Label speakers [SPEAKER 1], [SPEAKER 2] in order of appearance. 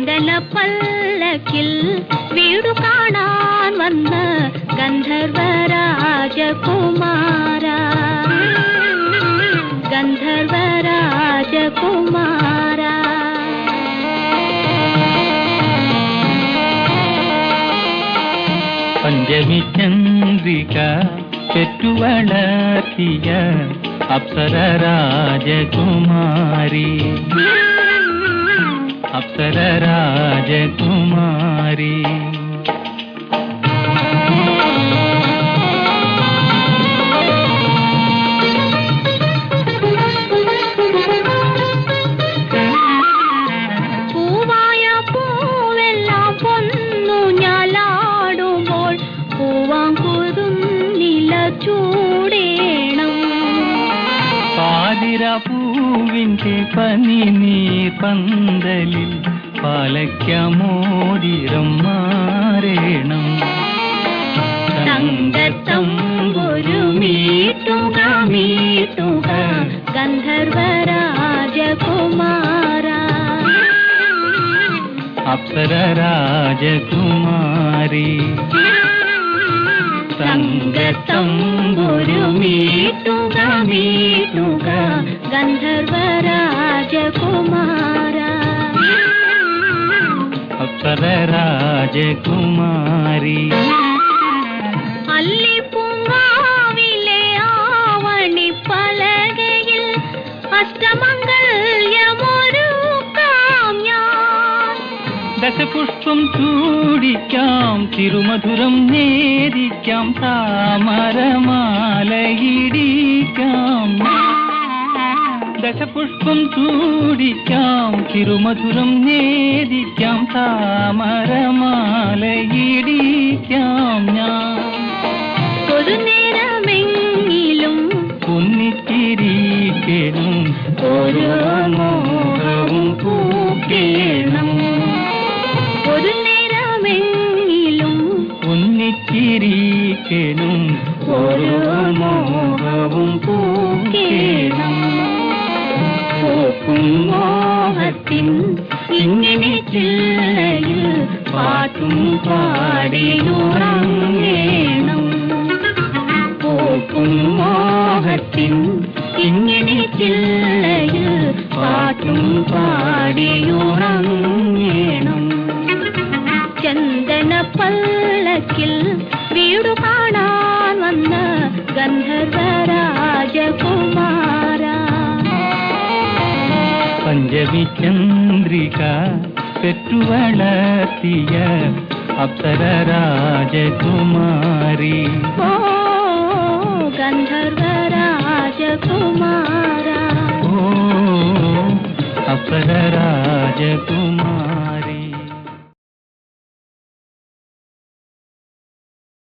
[SPEAKER 1] ചന്ദന പല്ലക്കിൽ വീടു കാണാൻ വന്ന ഗന്ധർവരാജകുമാര ഗന്ധർവരാജകുമാര
[SPEAKER 2] പഞ്ചമി ചന്ദ്രിക പെറ്റുവളർത്തിയ അപ്സര രാജകുമാരി അപ്സര രാജകുമാരി
[SPEAKER 1] പൂവായ പൂവെല്ലാം പൊന്നു ഞാലാടുമ്പോൾ പൂവാങ്കുരുന്നില ചൂടേണം
[SPEAKER 2] പാതിര പൂവിൻ്റെ പനിനീർ പന്തലിൽ പാലയ്ക്കമോതിരം മാറേണം
[SPEAKER 1] സംഗത്തമ്പൊരു മീട്ടുക മീട്ടുക ഗന്ധർവരാജകുമാര
[SPEAKER 2] അപ്സര രാജകുമാരി
[SPEAKER 1] സംഗത്തമ്പൊരു മീട്ടുക മീട്ടുക ഗന്ധർവരാജകുമാര
[SPEAKER 2] അപ്സര രാജകുമാരി
[SPEAKER 1] അല്ലിപ്പൂങ്കാവിലെ ആവണി പലകയിൽ അഷ്ടമംഗല്യമൊരുക്കാം ഞാൻ
[SPEAKER 2] ദശപുഷ്പം ചൂടിക്കാം തിരുമധുരം നേദിക്കാം താമരമാലയിടിക്കാം ദശപുഷ്പം ചൂടിക്കാം തിരുമധുരം നേദിക്കാം താമരമാലയിടിക്കാം ഞാൻ
[SPEAKER 1] ഒരു നേരമെങ്കിലും
[SPEAKER 2] ഒന്നിച്ചിരിക്കണം ഓരോ മോഹവും പൂക്കേണം
[SPEAKER 1] ഒരു നേരമെങ്കിലും
[SPEAKER 2] ഒന്നിച്ചിരിക്കണം ഓരോ മോഹവും പൂക്കേണം
[SPEAKER 1] പൂക്കും മോഹത്തിൻ ഇങ്ങനെ ചില്ലയിൽ പാട്ടും പാടിയുറങ്ങേണം പൂക്കും മോഹത്തിൻ ഇങ്ങനെ ചില്ലയിൽ പാട്ടും പാടിയുറങ്ങേണം ചന്ദന പല്ലക്കിൽ വീടു കാണാൻ വന്ന ഗന്ധർവരാജകുമാര
[SPEAKER 2] പഞ്ചമി ചന്ദ്രിക പെറ്റുവളർത്തിയ അപ്സര രാജകുമാരി
[SPEAKER 1] ഓ ഗന്ധർവരാജകുമാര
[SPEAKER 2] ഓ അപ്സര രാജകുമാരി